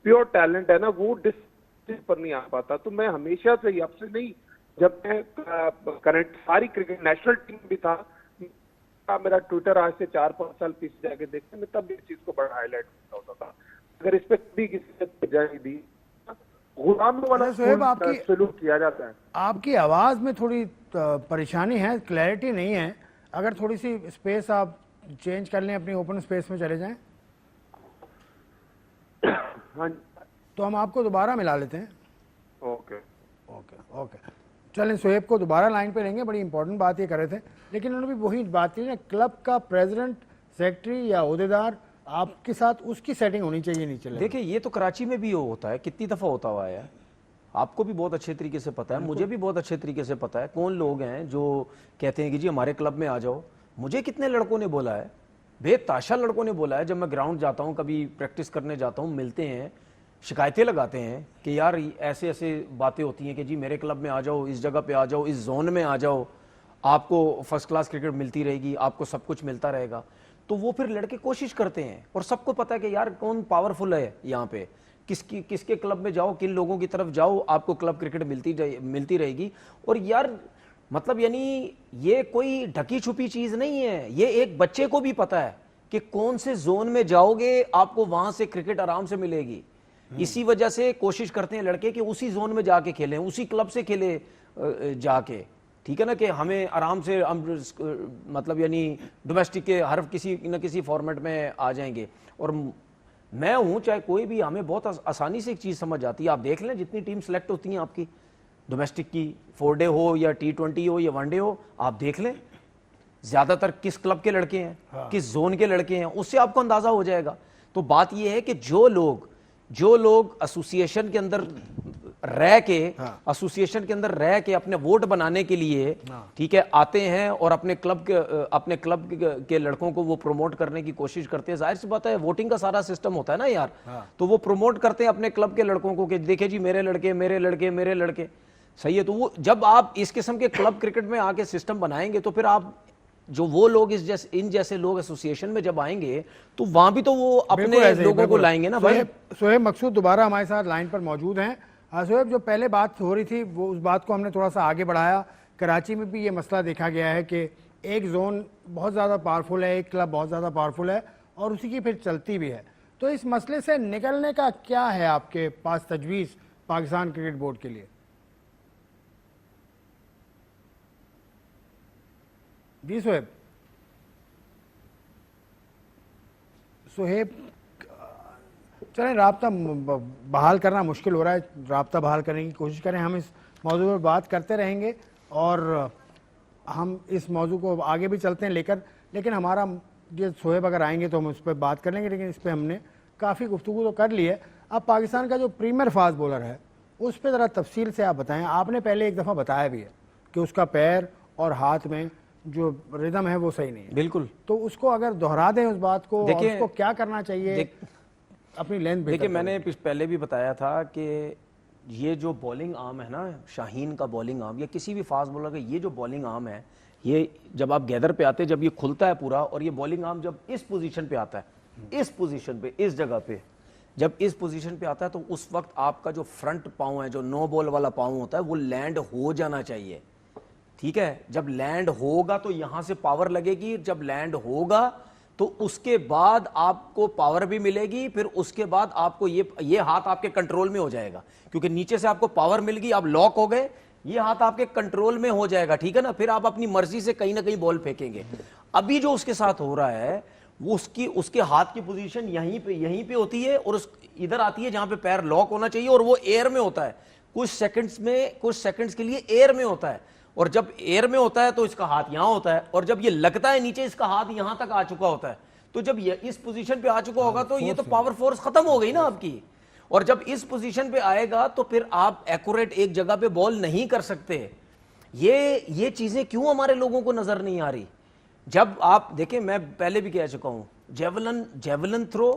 پیور ٹیلنٹ ہے نا, وہ ڈسٹرکٹ پر نہیں آ پاتا. تو میں ہمیشہ سے اب سے نہیں, جب میں کرنٹ ساری کرکٹ نیشنل ٹیم بھی تھا, میرا ٹویٹر آج سے 4-5 سال پیچھے جا کے دیکھتے میں تب اس چیز کو بڑا ہائی لائٹ ہوتا تھا. اگر اس پہ کبھی کسی نے جائے دی غلاموں والا سلوک کیا جاتا ہے. آپ کی آواز میں تھوڑی پریشانی ہے, کلیئرٹی نہیں ہے, اگر تھوڑی سی اسپیس آپ چینج کر لیں, اپنی اوپن اسپیس میں چلے جائیں تو ہم آپ کو دوبارہ ملا لیتے ہیں. اوکے چلیں, شعیب کو دوبارہ لائن پہ لیں گے. بڑی امپورٹنٹ بات یہ کر رہے تھے, لیکن انہوں نے بھی وہی بات کی نا, کلب کا پریزیڈنٹ, سیکٹری یا عہدیدار آپ کے ساتھ اس کی سیٹنگ ہونی چاہیے نیچے. دیکھیں یہ تو کراچی میں بھی ہوتا ہے, کتنی دفعہ ہوتا ہوا ہے, آپ کو بھی بہت اچھے طریقے سے پتا ہے, مجھے بھی بہت اچھے طریقے سے پتا ہے کون لوگ ہیں جو کہتے ہیں کہ جی ہمارے کلب میں آ جاؤ. مجھے کتنے لڑکوں نے بولا ہے, بے تاشا لڑکوں نے بولا ہے, جب میں گراؤنڈ جاتا ہوں, کبھی پریکٹس کرنے جاتا ہوں, ملتے ہیں, شکایتیں لگاتے ہیں کہ یار ایسے ایسے باتیں ہوتی ہیں کہ جی میرے کلب میں آ جاؤ, اس جگہ پہ آ جاؤ, اس زون میں آ جاؤ, آپ کو فرسٹ کلاس کرکٹ ملتی رہے گی, آپ کو سب کچھ ملتا رہے گا. تو وہ پھر لڑکے کوشش کرتے ہیں, اور سب کو پتا ہے کہ یار کون پاورفل ہے یہاں پہ, کس کے کلب میں جاؤ, کن لوگوں کی طرف جاؤ, آپ کو کلب کرکٹ ملتی رہے گی. اور یار مطلب یعنی یہ کوئی ڈھکی چھپی چیز نہیں ہے, یہ ایک بچے کو بھی پتا ہے کہ کون سے زون میں جاؤ گے آپ کو وہاں سے کرکٹ آرام سے ملے گی. اسی وجہ سے کوشش کرتے ہیں لڑکے کہ اسی زون میں جا کے کھیلیں, اسی کلب سے کھیلے جا کے, ٹھیک ہے نا, کہ ہمیں آرام سے مطلب یعنی ڈومیسٹک کے ہر کسی نہ کسی فارمیٹ میں آ جائیں گے. اور میں ہوں چاہے کوئی بھی, ہمیں بہت آسانی سے ایک چیز سمجھ آتی ہے. آپ دیکھ لیں جتنی ٹیم سلیکٹ ہوتی ہیں آپ کی ڈومیسٹک کی, 4 ڈے ہو یا T20 ہو یا 1 ڈے ہو, آپ دیکھ لیں زیادہ تر کس کلب کے لڑکے ہیں, کس زون کے لڑکے ہیں, اس سے آپ کو اندازہ ہو جائے گا. تو بات یہ ہے کہ جو لوگ ایسوسی ایشن کے اندر رہ کے ایسوسیشن کے اندر رہ کے اپنے ووٹ بنانے کے لیے ٹھیک ہے آتے ہیں اور اپنے کلب کے لڑکوں کو وہ پروموٹ کرنے کی کوشش کرتے ہیں. ظاہر سی بات ہے ووٹنگ کا سارا سسٹم ہوتا ہے نا یار, تو وہ پروموٹ کرتے ہیں اپنے کلب کے لڑکوں کو کہ دیکھیں جی میرے لڑکے میرے لڑکے میرے لڑکے. صحیح ہے, تو وہ جب آپ اس قسم کے کلب کرکٹ میں آ کے سسٹم بنائیں گے تو پھر آپ جو وہ لوگ ان جیسے لوگ ایسوسیشن میں جب آئیں گے تو وہاں بھی تو وہ اپنے لوگوں کو لائیں گے نا بھائی. سہیب مقصود دوبارہ ہمارے ساتھ لائن پر موجود ہیں. سہیب, جو پہلے بات ہو رہی تھی وہ اس بات کو ہم نے تھوڑا سا آگے بڑھایا. کراچی میں بھی یہ مسئلہ دیکھا گیا ہے کہ ایک زون بہت زیادہ پاورفل ہے, ایک کلب بہت زیادہ پاورفل ہے اور اسی کی پھر چلتی بھی ہے. تو اس مسئلے سے نکلنے کا کیا ہے آپ کے پاس تجویز پاکستان کرکٹ بورڈ کے لیے؟ جی سہیب, چلیں رابطہ بحال کرنا مشکل ہو رہا ہے, رابطہ بحال کرنے کی کوشش کریں. ہم اس موضوع پر بات کرتے رہیں گے اور ہم اس موضوع کو آگے بھی چلتے ہیں لیکن ہمارا یہ سہیب اگر آئیں گے تو ہم اس پہ بات کر لیں گے, لیکن اس پہ ہم نے کافی گفتگو تو کر لی ہے. اب پاکستان کا جو پریمیئر فاسٹ بولر ہے اس پہ ذرا تفصیل سے آپ بتائیں. آپ نے پہلے ایک دفعہ بتایا بھی ہے کہ اس کا پیر اور ہاتھ میں جو ردم ہے وہ صحیح نہیں ہے. بالکل, تو اس کو اگر دہرا دیں اس بات کو, اور اس کو کیا کرنا چاہیے اپنی لینتھ. دیکھیں میں نے پہلے بھی بتایا تھا کہ یہ جو بولنگ آرم ہے نا, شاہین کا بولنگ آرم یا کسی بھی فاسٹ بولر کا یہ جو بولنگ آرم ہے, یہ جب آپ گیدر پہ آتے جب یہ کھلتا ہے پورا, اور یہ بولنگ آرم جب اس پوزیشن پہ آتا ہے, اس پوزیشن پہ, اس جگہ پہ جب اس پوزیشن پہ آتا ہے تو اس وقت آپ کا جو فرنٹ پاؤں ہے, جو نو بال والا پاؤں ہوتا ہے, وہ لینڈ ہو جانا چاہیے. ٹھیک ہے, جب لینڈ ہوگا تو یہاں سے پاور لگے گی, جب لینڈ ہوگا تو اس کے بعد آپ کو پاور بھی ملے گی, پھر اس کے بعد آپ کو یہ ہاتھ آپ کے کنٹرول میں ہو جائے گا, کیونکہ نیچے سے آپ کو پاور مل گئی, آپ لاک ہو گئے, یہ ہاتھ آپ کے کنٹرول میں ہو جائے گا. ٹھیک ہے نا, پھر آپ اپنی مرضی سے کہیں نہ کہیں بال پھینکیں گے. ابھی جو اس کے ساتھ ہو رہا ہے وہ اس کے ہاتھ کی پوزیشن یہیں پہ ہوتی ہے اور ادھر آتی ہے جہاں پہ پیر لاک ہونا چاہیے, اور وہ ایئر میں ہوتا ہے, کچھ سیکنڈز کے لیے ایئر میں ہوتا ہے, اور جب ایئر میں ہوتا ہے تو اس کا ہاتھ یہاں ہوتا ہے, اور جب یہ لگتا ہے نیچے اس کا ہاتھ یہاں تک آ چکا ہوتا ہے. تو جب یہ اس پوزیشن پہ آ چکا ہوگا تو یہ تو پاور فورس ختم ہو گئی نا آپ کی, اور جب اس پوزیشن پہ آئے گا تو پھر آپ ایکوریٹ ایک جگہ پہ بال نہیں کر سکتے. یہ چیزیں کیوں ہمارے لوگوں کو نظر نہیں آ رہی؟ جب آپ دیکھیں, میں پہلے بھی کہہ چکا ہوں, جیولن تھرو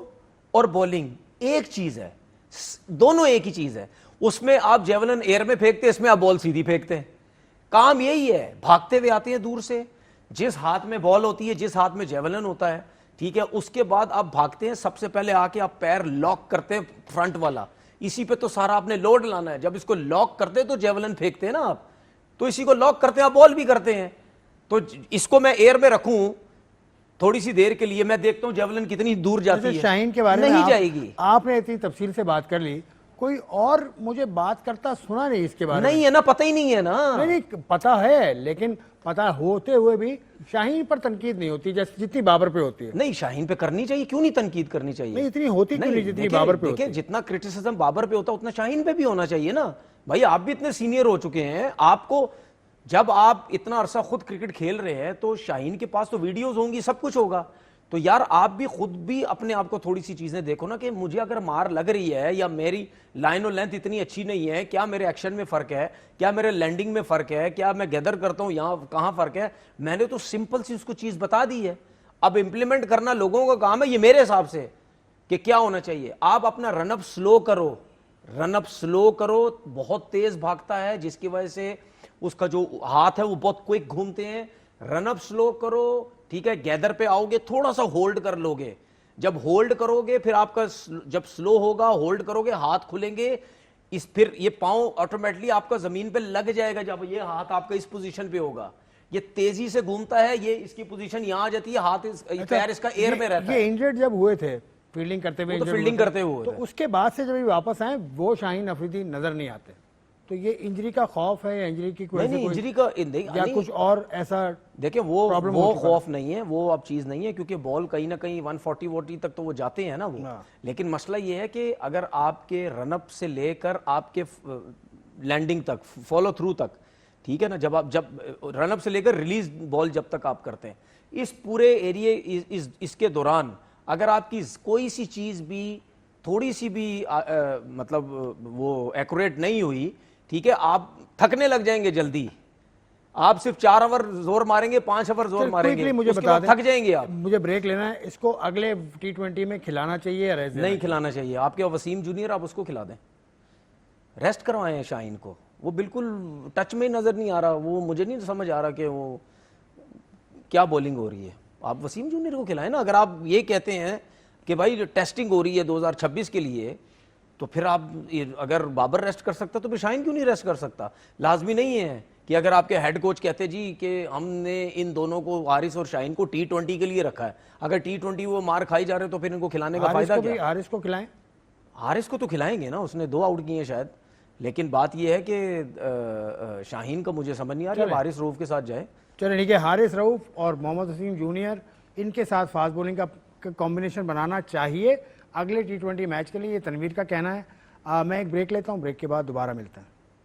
اور بولنگ ایک چیز ہے, دونوں ایک ہی چیز ہے. اس میں آپ جیولن ایئر میں پھینکتے, اس میں آپ بال سیدھی پھینکتے ہیں. کام یہی ہے, بھاگتے ہوئے آتے ہیں دور سے, جس ہاتھ میں بال ہوتی ہے, جس ہاتھ میں جیولن ہوتا ہے, ٹھیک ہے, اس کے بعد آپ بھاگتے ہیں, سب سے پہلے آ کے آپ پیر لاک کرتے ہیں فرنٹ والا, اسی پہ تو سارا آپ نے لوڈ لانا ہے. جب اس کو لاک کرتے ہیں تو جیولن پھینکتے ہیں نا آپ, تو اسی کو لاک کرتے ہیں آپ بال بھی کرتے ہیں. تو اس کو میں ایئر میں رکھوں تھوڑی سی دیر کے لیے, میں دیکھتا ہوں جیولن کتنی دور جاتی ہے. شاہین کے بارے میں نہیں جائے گی. آپ نے اتنی تفصیل سے بات کر لی, کوئی اور مجھے بات کرتا سنا نہیں اس کے بارے میں. نہیں ہے نا, پتہ ہی نہیں ہے نا. نہیں پتہ ہے, لیکن پتہ ہوتے ہوئے بھی شاہین پر تنقید نہیں ہوتی جتنی بابر پہ ہوتی ہے. نہیں, شاہین پہ کرنی چاہیے, کیوں نہیں تنقید کرنی چاہیے؟ نہیں اتنی ہوتی کیوں نہیں جتنی بابر پہ ہوتی ہے؟ جتنا کرٹیسزم بابر پہ ہوتا اتنا شاہین پہ بھی ہونا چاہیے نا بھائی. آپ بھی اتنے سینئر ہو چکے ہیں, آپ کو جب آپ اتنا عرصہ خود کرکٹ کھیل رہے ہیں تو شاہین کے پاس تو ویڈیوز ہوں گی, سب کچھ ہوگا. تو یار آپ بھی خود بھی اپنے آپ کو تھوڑی سی چیزیں دیکھو نا, کہ مجھے اگر مار لگ رہی ہے یا میری لائن اور لینتھ اتنی اچھی نہیں ہے, کیا میرے ایکشن میں فرق ہے, کیا میرے لینڈنگ میں فرق ہے, کیا میں گیدر کرتا ہوں یہاں کہاں فرق ہے. میں نے تو سمپل سی اس کو چیز بتا دی ہے, اب امپلیمنٹ کرنا لوگوں کا کام ہے. یہ میرے حساب سے کہ کیا ہونا چاہیے, آپ اپنا رن اپ سلو کرو, بہت تیز بھاگتا ہے جس کی وجہ سے اس کا جو ہاتھ ہے وہ بہت کوئک گھومتے ہیں. رن اپ سلو کرو, ٹھیک ہے, گیدر پہ آؤ گے تھوڑا سا ہولڈ کر لو گے, جب ہولڈ کرو گے پھر آپ کا جب سلو ہوگا, ہولڈ کرو گے, ہاتھ کھلیں گے, پھر یہ پاؤں آٹومیٹلی آپ کا زمین پہ لگ جائے گا. جب یہ ہاتھ آپ کا اس پوزیشن پہ ہوگا, یہ تیزی سے گھومتا ہے, یہ اس کی پوزیشن یہاں آ جاتی ہے, ہاتھ پیر اس کا ایئر میں رہتا ہے. یہ انجرڈ جب ہوئے تھے فیلڈنگ کرتے ہوئے تو اس کے بعد سے جب واپس آئے وہ شاہین افریدی نظر نہیں آتے. تو یہ انجری کا خوف ہے یا انجری کی کوئی انجری کا یا کچھ اور ایسا؟ دیکھیں وہ خوف نہیں ہے, وہ اب چیز نہیں ہے, کیونکہ بال کہیں نہ کہیں 140 تک تو وہ جاتے ہیں نا وہ. لیکن مسئلہ یہ ہے کہ اگر آپ کے رن اپ سے لے کر آپ کے لینڈنگ تک, فالو تھرو تک, ٹھیک ہے نا, جب رن اپ سے لے کر ریلیز بال جب تک آپ کرتے ہیں, اس پورے ایریے اس کے دوران اگر آپ کی کوئی سی چیز بھی تھوڑی سی بھی مطلب وہ ایکوریٹ نہیں ہوئی، ٹھیک ہے، آپ تھکنے لگ جائیں گے جلدی. آپ صرف 4 اوور زور ماریں گے، 5 اوور زور ماریں گے، مجھے اس کے بتا بعد دیں، تھک جائیں گے آپ. مجھے بریک لینا ہے. اس کو اگلے T20 میں کھلانا چاہیے یا ریسٹ؟ نہیں کھلانا چاہیے. آپ کے وسیم جونیئر، آپ اس کو کھلا دیں، ریسٹ کروائیں ہیں شاہین کو. وہ بالکل ٹچ میں نظر نہیں آ رہا. وہ مجھے نہیں سمجھ آ رہا کہ وہ کیا بولنگ ہو رہی ہے. آپ وسیم جونیئر کو کھلائیں نا. اگر آپ یہ کہتے ہیں کہ بھائی ٹیسٹنگ ہو رہی ہے 2026 کے لیے، تو پھر آپ اگر بابر ریسٹ کر سکتا تو پھر شاہین کیوں نہیں ریسٹ کر سکتا؟ لازمی نہیں ہے کہ اگر آپ کے ہیڈ کوچ کہتے جی کہ ہم نے ان دونوں کو، حارث اور شاہین کو T20 کے لیے رکھا ہے، اگر T20 وہ مار کھائی جا رہے تو پھر ان کو کھلانے کا فائدہ کیا؟ حارث کو کھلائیں. حارث کو تو کھلائیں گے نا، اس نے 2 آؤٹ کیے ہیں شاید. لیکن بات یہ ہے کہ شاہین کا مجھے سمجھ نہیں آ رہا ہے حارث رؤف کے ساتھ جائے. چلے ٹھیک ہے، حارث رؤف اور محمد وسیم جونیئر، ان کے ساتھ فاسٹ بولنگ کا کمبینیشن بنانا چاہیے اگلے T20 میچ کے لیے، یہ تنویر کا کہنا ہے. میں ایک بریک لیتا ہوں، بریک کے بعد دوبارہ ملتا ہے.